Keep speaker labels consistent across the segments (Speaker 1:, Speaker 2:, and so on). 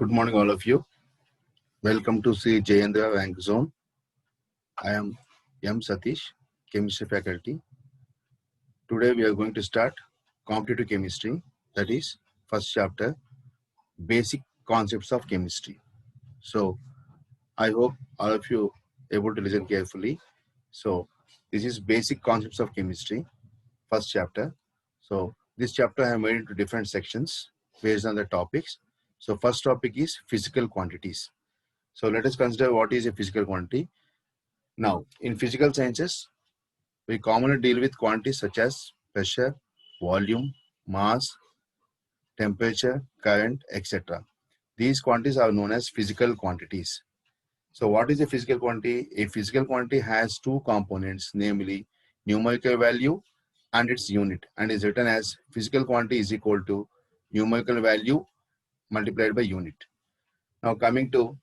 Speaker 1: Good morning, all of you. Welcome to Sri Jayendra Rank Zone. I am M. Satish, Chemistry faculty. Today we are going to start Competitive Chemistry, that is, first chapter, Basic Concepts of Chemistry. So, I hope all of you able to listen carefully. So, this is Basic Concepts of Chemistry, first chapter. So, this chapter I have made into different sections based on the topics. So, first topic is physical quantities. So, let us consider what is a physical quantity. Now, in physical sciences, we commonly deal with quantities such as pressure, volume, mass, temperature, current, etc. These quantities are known as physical quantities. So what is a physical quantity? A physical quantity has two components, namely numerical value and its unit, and is written as physical quantity is equal to numerical value multiplied by unit. Now coming to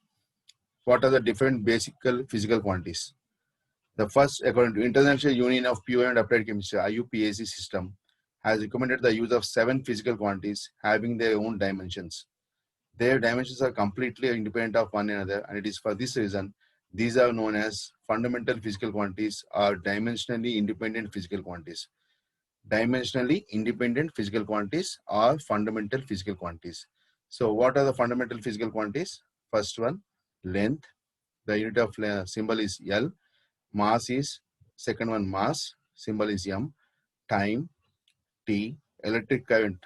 Speaker 1: what are the different basic physical quantities. The first, according to International Union of Pure and Applied Chemistry, IUPAC system, has recommended the use of 7 physical quantities having their own dimensions. Their dimensions are completely independent of one another, and it is for this reason these are known as fundamental physical quantities or dimensionally independent physical quantities. Dimensionally independent physical quantities are fundamental physical quantities. So what are the fundamental physical quantities? First one, length. The unit of symbol is L. Mass is, second one, mass, symbol is M. Time, T. Electric current,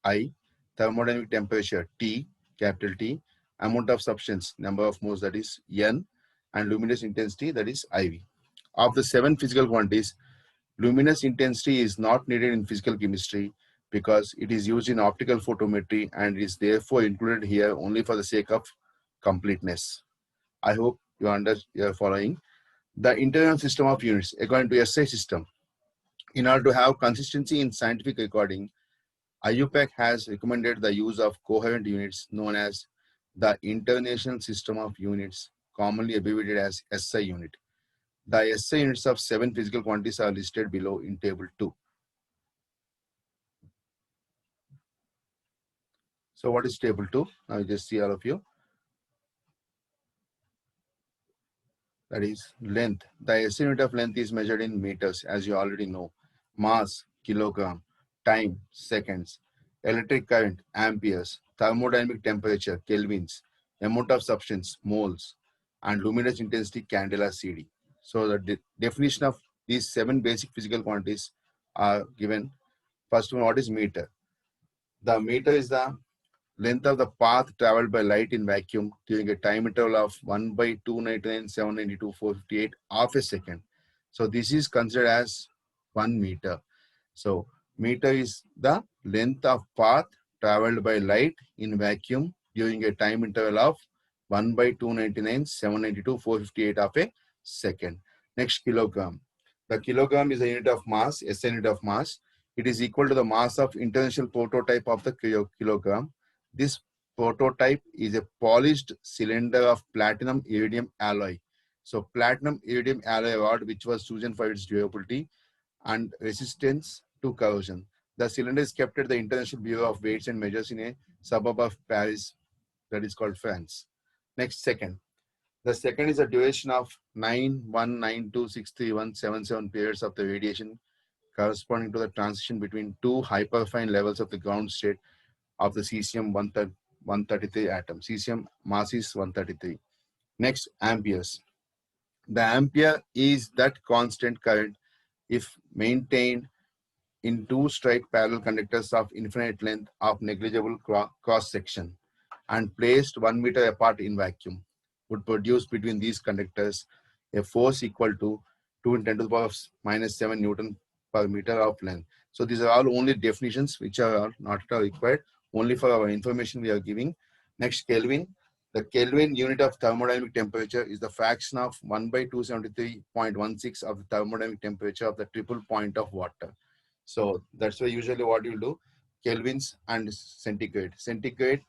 Speaker 1: I. Thermodynamic temperature, T, capital T. Amount of substance, number of moles, that is N. And luminous intensity, that is IV. Of the 7 physical quantities, luminous intensity is not needed in physical chemistry because it is used in optical photometry and is therefore included here only for the sake of completeness. I hope you are following. The internal system of units, according to SI system, in order to have consistency in scientific recording, IUPAC has recommended the use of coherent units known as the International System of Units, commonly abbreviated as SI unit. The SI units of 7 physical quantities are listed below in table 2. So what is table 2? Now you just see all of you. That is length. The SI unit of length is measured in meters, as you already know. Mass, kilogram. Time, seconds. Electric current, amperes. Thermodynamic temperature, kelvins. Amount of substance, moles. And luminous intensity, candela CD. So the definition of these 7 basic physical quantities are given. First one, what is meter? The meter is the length of the path traveled by light in vacuum during a time interval of 1 by 299,792,458 of a second. So this is considered as 1 meter. So meter is the length of path traveled by light in vacuum during a time interval of 1 by 299,792,458 of a second. Next, kilogram. The kilogram is a unit of mass, SI unit of mass. It is equal to the mass of international prototype of the kilogram. This prototype is a polished cylinder of platinum iridium alloy. So platinum iridium alloy rod, which was chosen for its durability and resistance to corrosion. The cylinder is kept at the International Bureau of Weights and Measures in a suburb of Paris, that is called France. Next, second. The second is the duration of 919263177 periods of the radiation corresponding to the transition between 2 hyperfine levels of the ground state of the cesium-133 atom. Cesium mass is 133. Next, amperes. The ampere is that constant current if maintained in 2 straight parallel conductors of infinite length of negligible cross section and placed 1 meter apart in vacuum would produce between these conductors a force equal to 2 × 10⁻⁻7 Newton per meter of length. So these are all only definitions which are not at all required. Only for our information we are giving. Next, Kelvin. The Kelvin unit of thermodynamic temperature is the fraction of 1 by 273.16 of the thermodynamic temperature of the triple point of water. So that's why usually what you do, kelvins and centigrade. Centigrade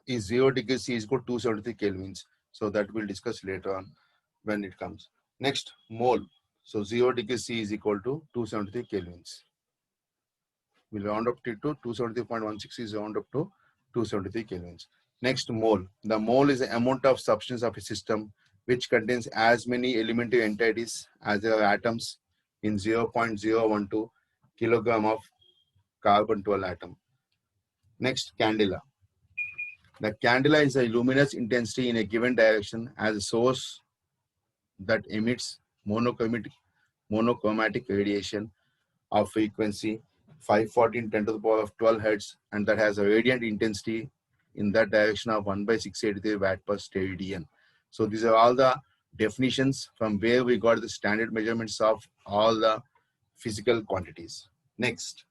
Speaker 1: is 0 degrees C is equal to 273 kelvins. So that we'll discuss later on when it comes. Next, mole. So 0 degrees C is equal to 273 kelvins. We'll round up to 273.16 is round up to 273 kelvins. Next, mole. The mole is the amount of substance of a system which contains as many elementary entities as there are atoms in 0.012 kilogram of carbon-12 atom. Next, candela. The candela is a luminous intensity in a given direction as a source that emits monochromatic radiation of frequency 514 10 to the power of 12 hertz, and that has a radiant intensity in that direction of 1/683 watt per steradian. So these are all the definitions from where we got the standard measurements of all the physical quantities. Next.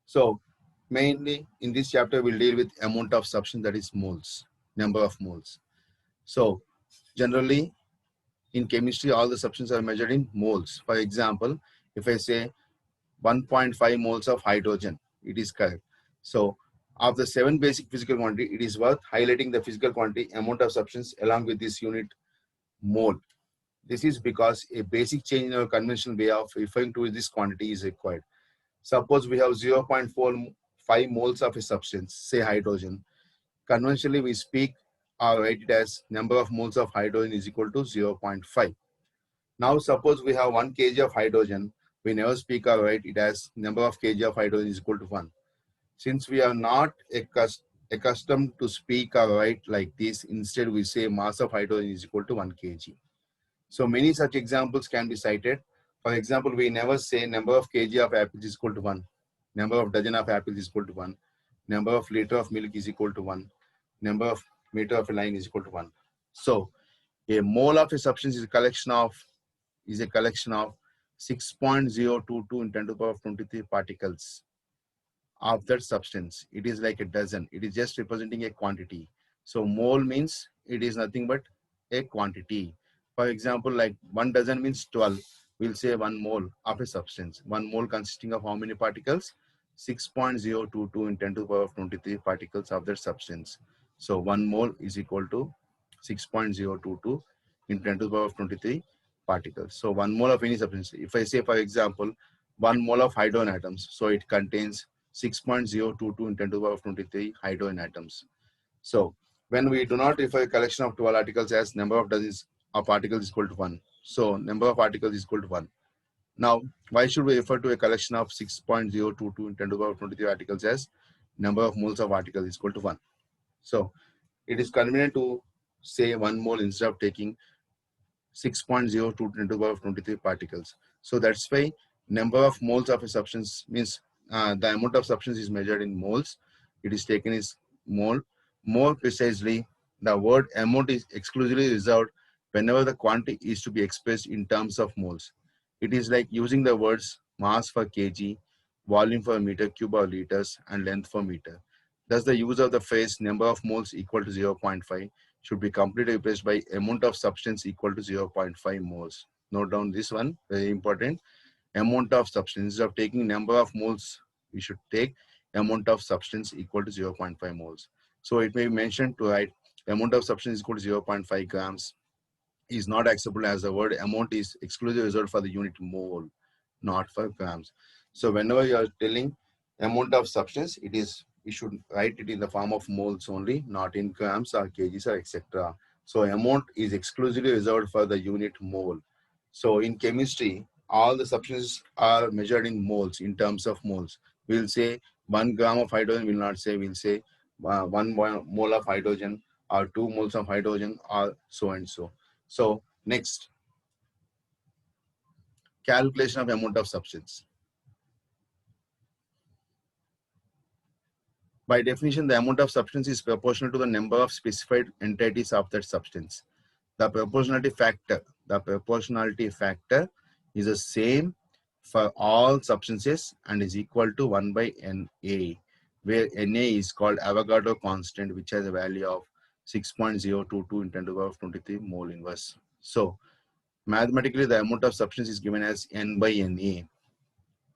Speaker 1: So mainly in this chapter, we'll deal with amount of substance, that is moles, number of moles. So generally in chemistry, all the substances are measured in moles. For example, if I say 1.5 moles of hydrogen, it is correct. So of the 7 basic physical quantity, it is worth highlighting the physical quantity amount of substance along with this unit mole. This is because a basic change in our conventional way of referring to this quantity is required. Suppose we have 0.45 moles of a substance, say hydrogen. Conventionally, we speak or write it as number of moles of hydrogen is equal to 0.5. Now, suppose we have 1 kg of hydrogen. We never speak or write it as number of kg of hydrogen is equal to 1. Since we are not accustomed to speak or write like this, instead we say mass of hydrogen is equal to 1 kg. So many such examples can be cited. For example, we never say number of kg of apples is equal to 1. Number of dozen of apples is equal to 1. Number of liter of milk is equal to 1. Number of meter of a line is equal to 1. So a mole of a substance is a collection of 6.022 in 10 to the power of 23 particles of that substance. It is like a dozen. It is just representing a quantity. So mole means it is nothing but a quantity. For example, like 1 dozen means 12. We'll say 1 mole of a substance. 1 mole consisting of how many particles? 6.022 in 10 to the power of 23 particles of that substance. So 1 mole is equal to 6.022 in 10 to the power of 23 particles. So 1 mole of any substance. If I say, for example, 1 mole of hydrogen atoms, so it contains 6.022 in 10 to the power of 23 hydrogen atoms. So when we do not refer a collection of 12 articles as number of dozens of particles is equal to 1. So number of particles is equal to 1. Now, why should we refer to a collection of 6.022 in 10 to the power of 23 articles as number of moles of articles is equal to 1? So it is convenient to say 1 mole instead of taking 6.022 10 to the power of 23 particles. So that's why number of moles of a substance means the amount of substance is measured in moles. It is taken as mole. More precisely, the word amount is exclusively reserved whenever the quantity is to be expressed in terms of moles. It is like using the words mass for kg, volume for meter cube or liters, and length for meter. Thus, the use of the phrase number of moles equal to 0.5 should be completely replaced by amount of substance equal to 0.5 moles. Note down this one, very important. Amount of substance. Instead of taking number of moles, we should take amount of substance equal to 0.5 moles. So it may be mentioned to write amount of substance equal to 0.5 grams is not acceptable as the word amount is exclusively reserved for the unit mole, not for grams. So whenever you are telling amount of substance, it is we should write it in the form of moles only, not in grams or kgs or etc. So amount is exclusively reserved for the unit mole. So in chemistry, all the substances are measured in moles, in terms of moles. We'll say 1 gram of hydrogen, we'll not say, we'll say 1 mole of hydrogen or 2 moles of hydrogen or so and so. So next, calculation of amount of substance. By definition, the amount of substance is proportional to the number of specified entities of that substance. The proportionality factor is the same for all substances and is equal to 1 by Na, where Na is called Avogadro constant, which has a value of 6.022 in 10 to the power of 23 mole inverse. So mathematically, the amount of substance is given as N by Na.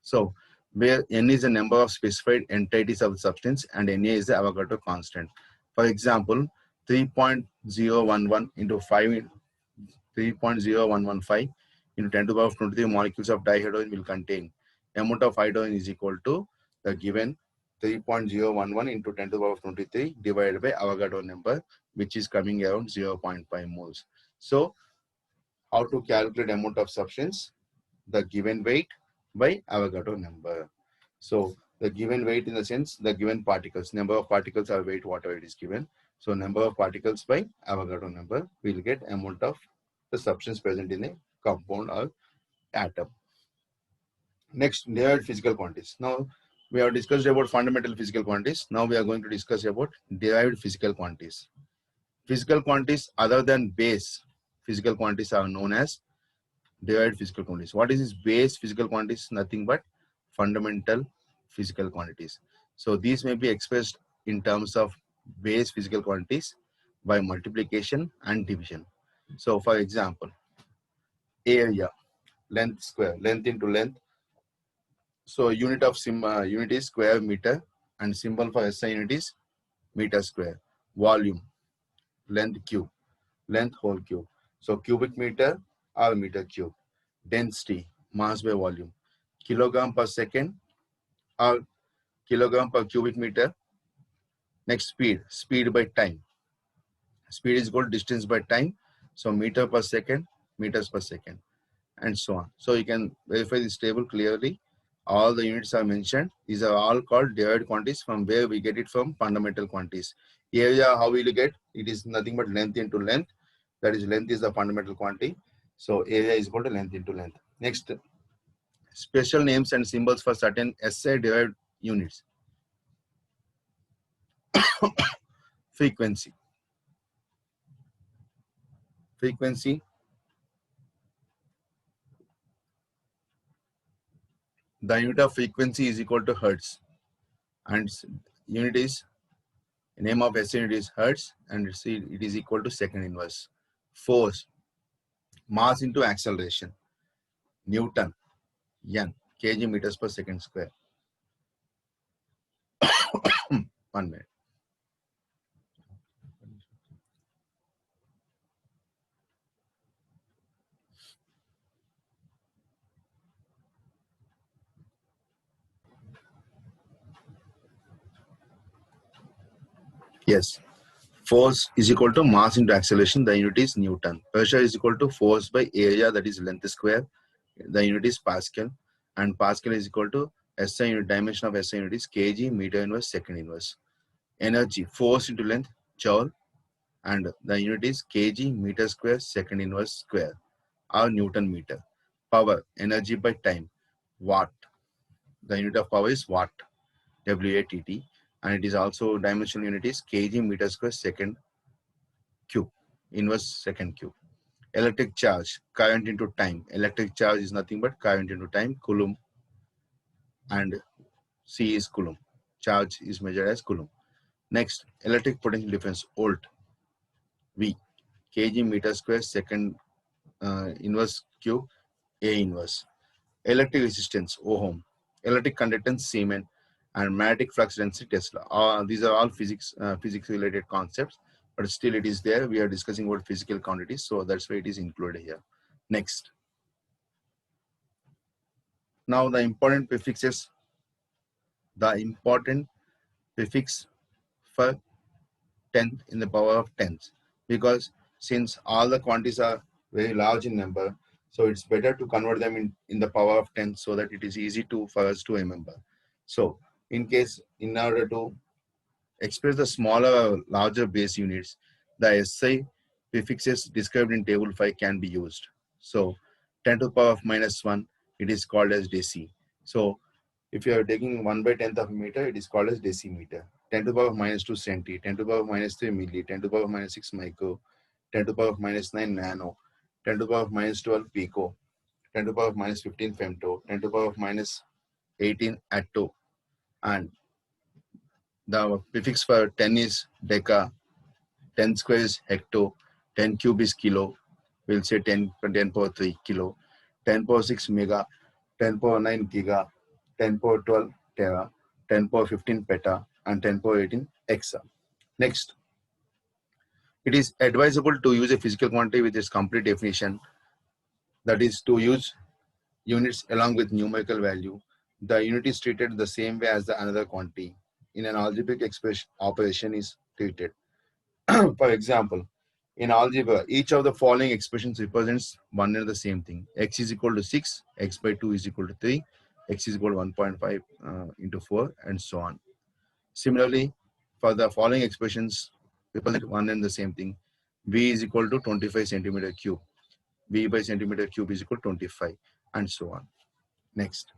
Speaker 1: So where N is the number of specified entities of the substance and Na is the Avogadro constant. For example, 3.011 into 3.0115 into 10 to the power of 23 molecules of dihydrogen will contain amount of hydrogen is equal to the given 3.011 into 10 to the power of 23 divided by Avogadro number, which is coming around 0.5 moles. So how to calculate amount of substance? The given weight by Avogadro number. So the given weight in the sense, the given particles, number of particles or weight, whatever it is given. So number of particles by Avogadro number, we'll get amount of the substance present in a compound or atom. Next, derived physical quantities. Now, we have discussed about fundamental physical quantities. Now we are going to discuss about derived physical quantities. Physical quantities other than base physical quantities are known as derived physical quantities. What is this base physical quantities? Nothing but fundamental physical quantities. So these may be expressed in terms of base physical quantities by multiplication and division. So for example, area, length square, length into length. So unit of unit is square meter, and symbol for SI unit is meter square. Volume, length cube, length whole cube. So cubic meter or meter cube. Density, mass by volume, kilogram per second or kilogram per cubic meter. Next, speed, speed by time. Speed is equal to distance by time. So meter per second, meters per second, and so on. So you can verify this table clearly. All the units are mentioned. These are all called derived quantities, from where we get it from fundamental quantities. Area, how will you get? It is nothing but length into length. That is, length is the fundamental quantity. So area is equal to length into length. Next, special names and symbols for certain SI derived units. Frequency. Frequency. The unit of frequency is equal to hertz, and unit is, name of SI unit is hertz, and it is equal to second inverse. Force, mass into acceleration, Newton, N, kg meters per second square. 1 minute. Yes. Force is equal to mass into acceleration. The unit is Newton. Pressure is equal to force by area, that is length square. The unit is Pascal. And Pascal is equal to SI unit, dimension of SI unit is kg meter inverse second inverse. Energy, force into length, Joule. And the unit is kg meter square second inverse square, or Newton meter. Power, energy by time, watt. The unit of power is watt, W-A-T-T. And it is also dimensional unit is kg meter square second cube, inverse second cube. Electric charge, current into time. Electric charge is nothing but current into time, Coulomb, and C is Coulomb. Charge is measured as Coulomb. Next, electric potential difference, volt, V, kg meter square second inverse cube, A inverse. Electric resistance, Ohm. Electric conductance, Siemens. And magnetic flux density, Tesla. These are all physics related concepts, but still it is there. We are discussing about physical quantities, so that's why it is included here. Next. Now the important prefixes. The important prefix for 10th in the power of 10th, because since all the quantities are very large in number, so it's better to convert them in the power of 10 so that it is easy for us to remember. So in order to express the smaller or larger base units, the SI prefixes described in table 5 can be used. So 10 to the power of minus 1, it is called as deci. So if you are taking 1 by 10th of a meter, it is called as decimeter. 10 to the power of minus 2 centi, 10 to the power of minus 3 milli, 10 to the power of minus 6 micro, 10 to the power of minus 9 nano, 10 to the power of minus 12 pico, 10 to the power of minus 15 femto, 10 to the power of minus 18 atto. And the prefix for 10 is deca, 10 square is hecto, 10 cube is kilo, we'll say 10 power 3 kilo, 10 power 6 mega, 10 power 9 giga, 10 power 12 tera, 10 power 15 peta, and 10 power 18 exa. Next, it is advisable to use a physical quantity with its complete definition, that is to use units along with numerical value. The unit is treated the same way as the another quantity. in an algebraic expression operation is treated. For example, in algebra, each of the following expressions represents one and the same thing. X is equal to 6, x by 2 is equal to 3, x is equal to 1.5 into 4, and so on. Similarly, for the following expressions represent one and the same thing. V is equal to 25 centimeter cube. V by centimeter cube is equal to 25, and so on. Next.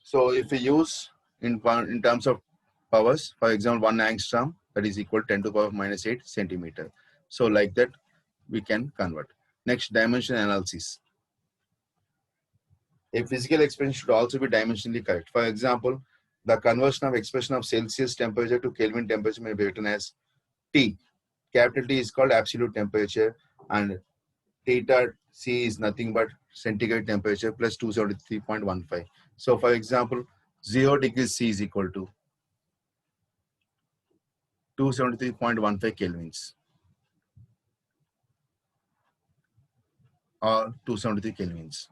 Speaker 1: So if we use in terms of powers, for example, 1 angstrom, that is equal to 10 to the power minus 8 centimeter. So like that, we can convert. Next, dimension analysis. A physical expression should also be dimensionally correct. For example, the conversion of expression of Celsius temperature to Kelvin temperature may be written as T. Capital T is called absolute temperature, and theta C is nothing but centigrade temperature plus 273.15. So for example, 0 degrees C is equal to 273.15 kelvins or 273 kelvins.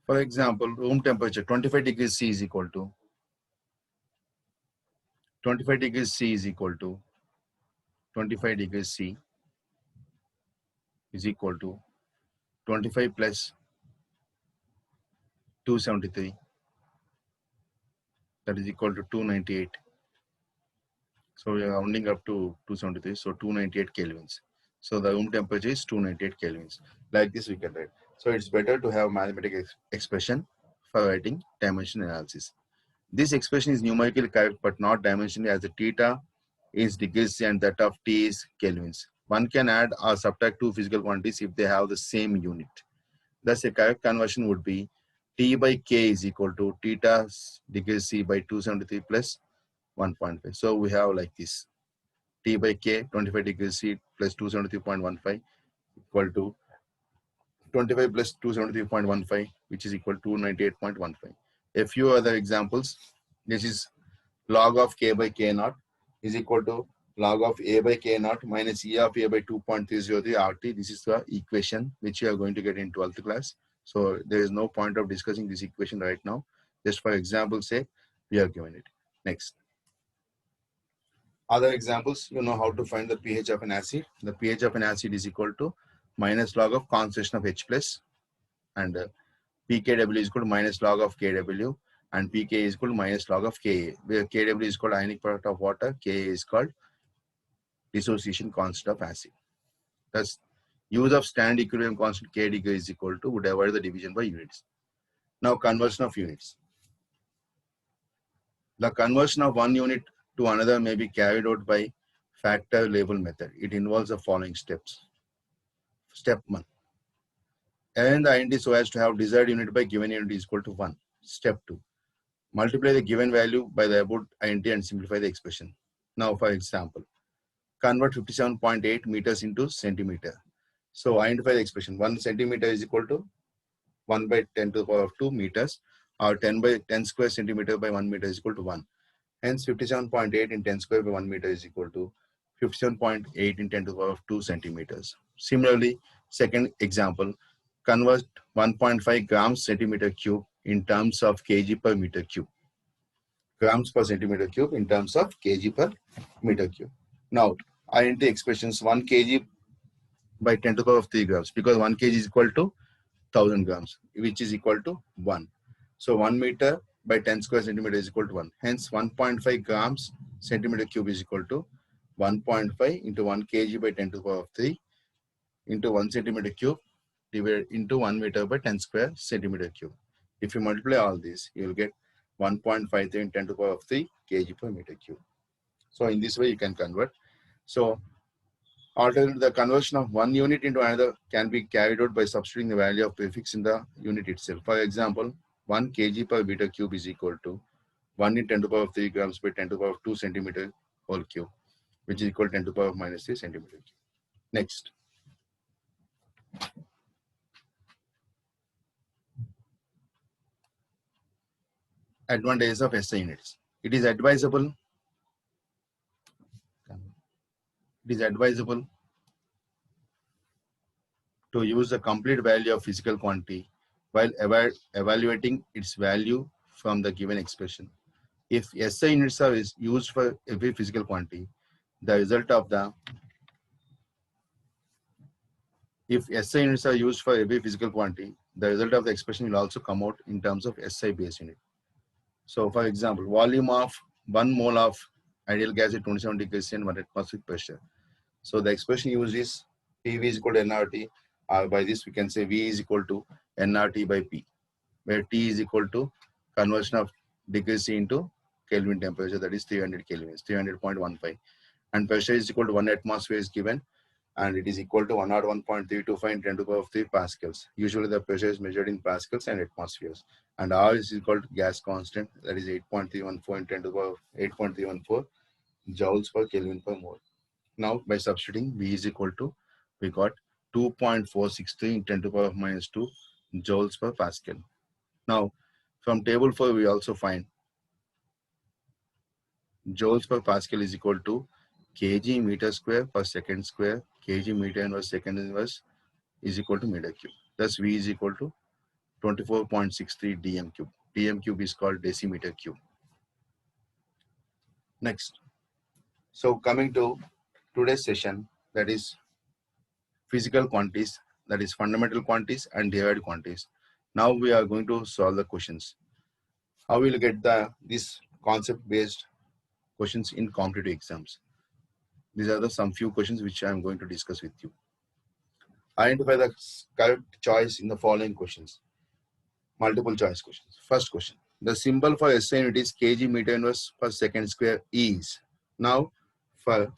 Speaker 1: For example, room temperature 25 degrees C is equal to 25 degrees C is equal to 25 degrees C is equal to 25 plus 273, that is equal to 298. So we are rounding up to 273, so 298 kelvins. So the room temperature is 298 kelvins. Like this we can write. So it's better to have mathematical expression for writing dimension analysis. This expression is numerically correct but not dimensionally, as the theta is degrees and that of T is kelvins. One can add or subtract two physical quantities if they have the same unit. Thus, a correct conversion would be T by K is equal to theta degrees C by 273 plus 1.5. So we have like this. T by K, 25 degrees C plus 273.15 equal to 25 plus 273.15, which is equal to 298.15. A few other examples. This is log of K by K naught is equal to log of A by K naught minus E of A by 2.303 RT. This is the equation which you are going to get in 12th class. So there is no point of discussing this equation right now. Just for example's sake, we have given it. Next. Other examples, you know how to find the pH of an acid. The pH of an acid is equal to minus log of concentration of H plus, and pKW is equal to minus log of KW, and pK is equal to minus log of Ka, where KW is called ionic product of water, Ka is called dissociation constant of acid. Thus, use of standard equilibrium constant Kdg is equal to, would avoid the division by units. Now, conversion of units. The conversion of one unit to another may be carried out by factor label method. It involves the following steps. Step 1. Arrange the INT so as to have desired unit by given unit is equal to 1. Step 2. Multiply the given value by the above INT and simplify the expression. Now, for example, convert 57.8 meters into centimeter. So, identify the expression. 1 centimeter is equal to 1 by 10 to the power of 2 meters, or 10 by 10 square centimeter by 1 meter is equal to 1. Hence, 57.8 in 10 square by 1 meter is equal to 57.8 in 10 to the power of 2 centimeters. Similarly, second example, convert 1.5 grams centimeter cube in terms of kg per meter cube. Grams per centimeter cube in terms of kg per meter cube. Now, INT expressions 1 kg by 10 to the power of 3 grams, because 1 kg is equal to 1000 grams, which is equal to 1. So 1 meter by 10 square centimeter is equal to 1. Hence 1.5 grams centimeter cube is equal to 1.5 into 1 kg by 10 to the power of 3 into 1 centimeter cube divided into 1 meter by 10 square centimeter cube. If you multiply all this, you will get 1.53 in 10 to the power of 3 kg per meter cube. So in this way you can convert. So alternatively, the conversion of one unit into another can be carried out by substituting the value of prefix in the unit itself. For example, 1 kg per meter cube is equal to 1 in 10 to the power of 3 grams by 10 to the power of 2 centimeter whole cube, which is equal to 10 to the power of minus 3 centimeter cube. Next. Advantages of SI units. It is advisable to use the complete value of physical quantity while evaluating its value from the given expression. If SI units are used for every physical quantity, the result of the if SI units are used for every physical quantity, the result of the expression will also come out in terms of SI base unit. So, for example, volume of 1 mole of ideal gas at 27 degrees C and 1 atmospheric pressure. So, the expression used is PV is equal to nRT, or by this we can say V is equal to nRT by P, where T is equal to conversion of degrees C into Kelvin temperature, that is 300 Kelvin, 300.15, and pressure is equal to 1 atmosphere is given, and it is equal to 101.325 in 10 to the power of 3 pascals. Usually the pressure is measured in pascals and atmospheres. And R is equal to gas constant, that is 8.314 in 10 to the power of 8.314 joules per Kelvin per mole. Now by substituting V is equal to, we got 2.463 in 10 to the power of minus 2 joules per pascal. Now from table 4 we also find joules per pascal is equal to kg meter square per second square, kg meter inverse second inverse is equal to meter cube. Thus V is equal to 24.63 dm cube. Dm cube is called decimeter cube. Next, so coming to today's session, that is physical quantities, that is fundamental quantities and derived quantities. Now we are going to solve the questions. How will you get this concept based questions in competitive exams? These are some few questions which I am going to discuss with you. Identify the correct choice in the following questions. Multiple choice questions. First question. The symbol for SI unit is kg meter inverse per second square is. Now, for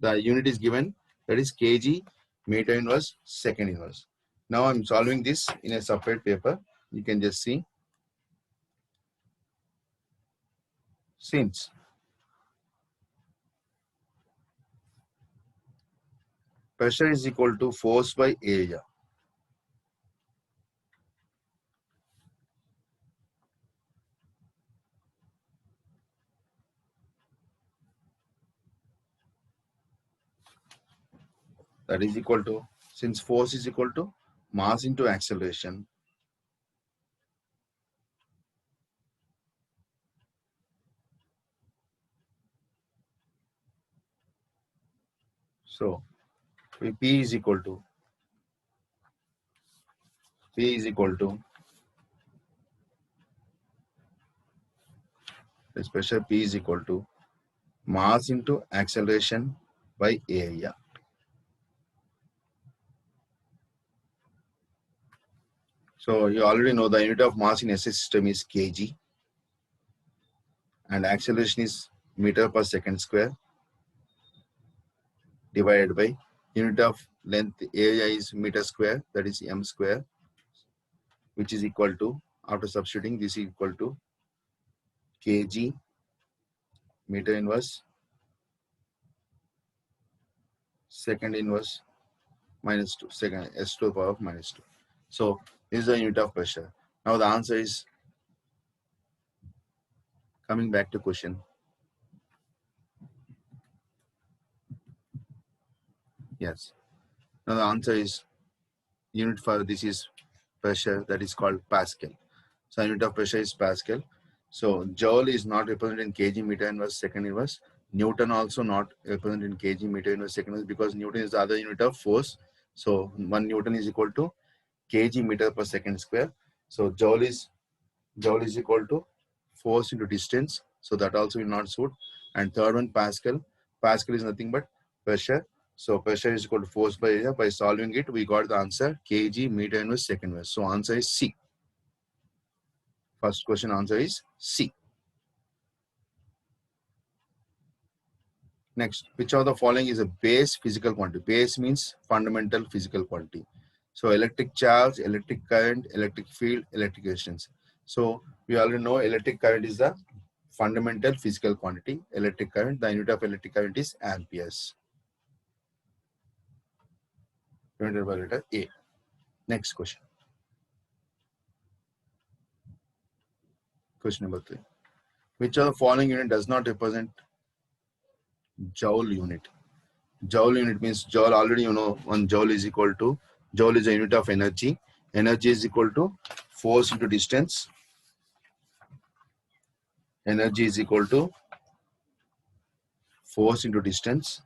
Speaker 1: the unit is given, that is kg meter inverse second inverse. Now I'm solving this in a separate paper. You can just see. Since pressure is equal to force by area, that is equal to, since force is equal to mass into acceleration, so P is equal to this pressure P is equal to mass into acceleration by area. So you already know the unit of mass in SI system is kg and acceleration is meter per second square divided by unit of length area is meter square, that is m square, which is equal to, after substituting, this is equal to kg meter inverse second inverse minus 2, second s to the power of minus 2. So this is the unit of pressure. Now the answer is, coming back to question. Yes. Now the answer is, unit for this is pressure, that is called Pascal. So unit of pressure is Pascal. So Joule is not represented in kg meter inverse second inverse. Newton also not represented in kg meter inverse second inverse because Newton is the other unit of force. So 1 Newton is equal to kg meter per second square. So Joule is equal to force into distance. So that also will not suit. And third one, Pascal. Pascal is nothing but pressure. So pressure is equal to force by area. By solving it, we got the answer kg meter inverse second inverse. So answer is C. First question answer is C. Next, which of the following is a base physical quantity? Base means fundamental physical quantity. So electric charge, electric current, electric field, electric resistance. So we already know electric current is the fundamental physical quantity. Electric current, the unit of electric current is amperes. Divided by letter A. Next question. Question number 3. Which of the following unit does not represent Joule unit? Joule unit means Joule, already you know 1 Joule is equal to Joule is a unit of energy. Energy is equal to force into distance. Energy is equal to force into distance.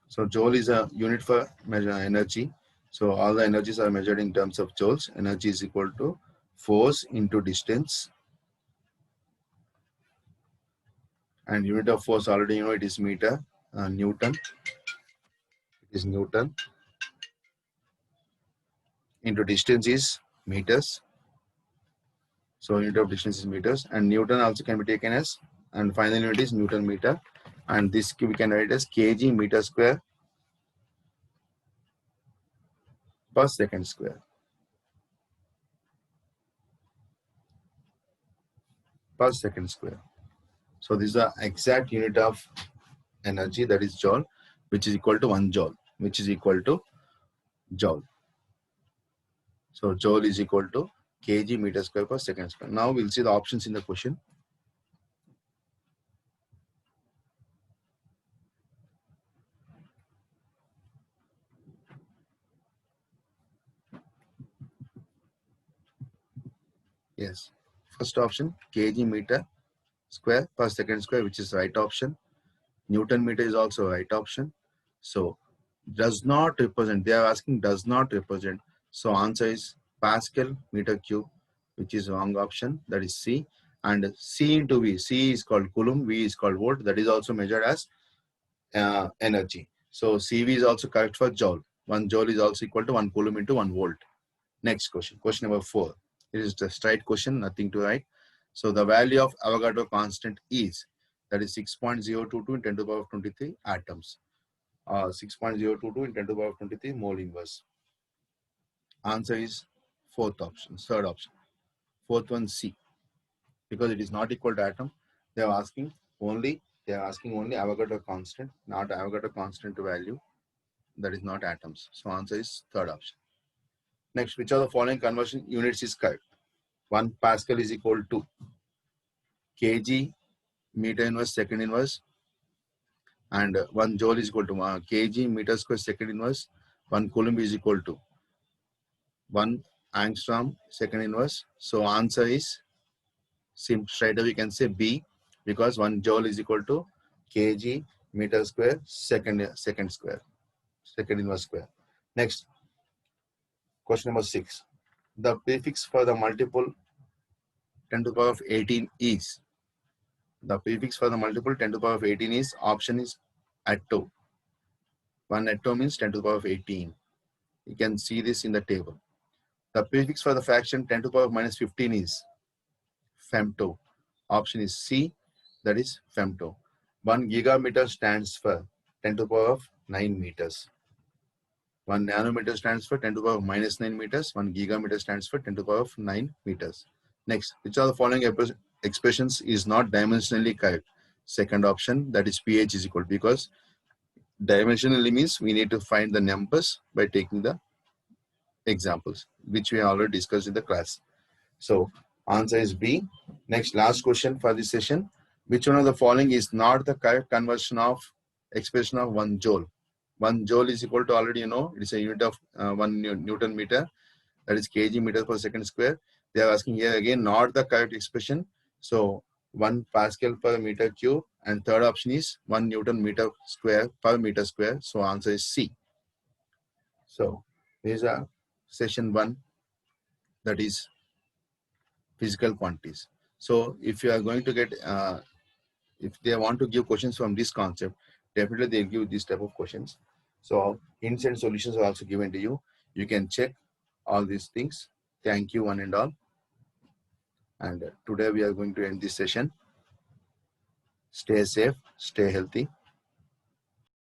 Speaker 1: So Joule is a unit for measure energy. So all the energies are measured in terms of joules. Energy is equal to force into distance. And unit of force already you know it is meter, Newton. It is Newton. Into distance is meters. So unit of distance is meters, and Newton also can be taken as, and final unit is Newton meter, and this we can write as kg meter square per second square. Per second square. So this is the exact unit of energy, that is joule, which is equal to 1 joule, which is equal to joule. So joule is equal to kg meter square per second square. Now we'll see the options in the question. Yes, first option kg meter square per second square, which is right option. Newton meter is also right option. So does not represent, they are asking does not represent. So answer is Pascal meter cube, which is wrong option, that is C. And C into V, C is called Coulomb, V is called volt, that is also measured as energy. So CV is also correct for joule. 1 joule is also equal to 1 Coulomb into 1 volt. Next question, question number 4. It is just right question, nothing to write. So the value of Avogadro constant is, that is 6.022 in 10 to the power of 23 atoms. 6.022 in 10 to the power of 23 mole inverse. Answer is fourth option, third option. Fourth one C. Because it is not equal to atom, they are asking only Avogadro constant, not Avogadro constant value. That is not atoms. So answer is third option. Next, which of the following conversion units is correct? 1 Pascal is equal to kg meter inverse second inverse, and 1 joule is equal to kg meter square second inverse. 1 Coulomb is equal to 1 angstrom second inverse. So answer is straight away we can say B, because 1 joule is equal to kg meter square second inverse square. Next, question number 6. The prefix for the multiple 10 to the power of 18 is, the prefix for the multiple 10 to the power of 18 is, option is atto. 1 atto means 10 to the power of 18. You can see this in the table. The prefix for the fraction 10 to the power of minus 15 is femto. Option is C, that is femto. 1 gigameter stands for 10 to the power of 9 meters. 1 nanometer stands for 10 to the power of minus 9 meters. 1 gigameter stands for 10 to the power of 9 meters. Next, which of the following expressions is not dimensionally correct? Second option, that is pH is equal, because dimensionally means we need to find the numbers by taking the examples, which we already discussed in the class. So answer is B. Next, last question for this session. Which one of the following is not the correct conversion of expression of 1 joule? 1 joule is equal to, already you know, it is a unit of 1 Newton meter, that is kg meter per second square. They are asking here again not the correct expression. So 1 Pascal per meter cube, and third option is 1 Newton meter square per meter square. So answer is C. So these are session 1, that is physical quantities. So if you are going to get, if they want to give questions from this concept, definitely they'll give this type of questions. So hints and solutions are also given to you. You can check all these things. Thank you one and all. And today we are going to end this session. Stay safe, stay healthy.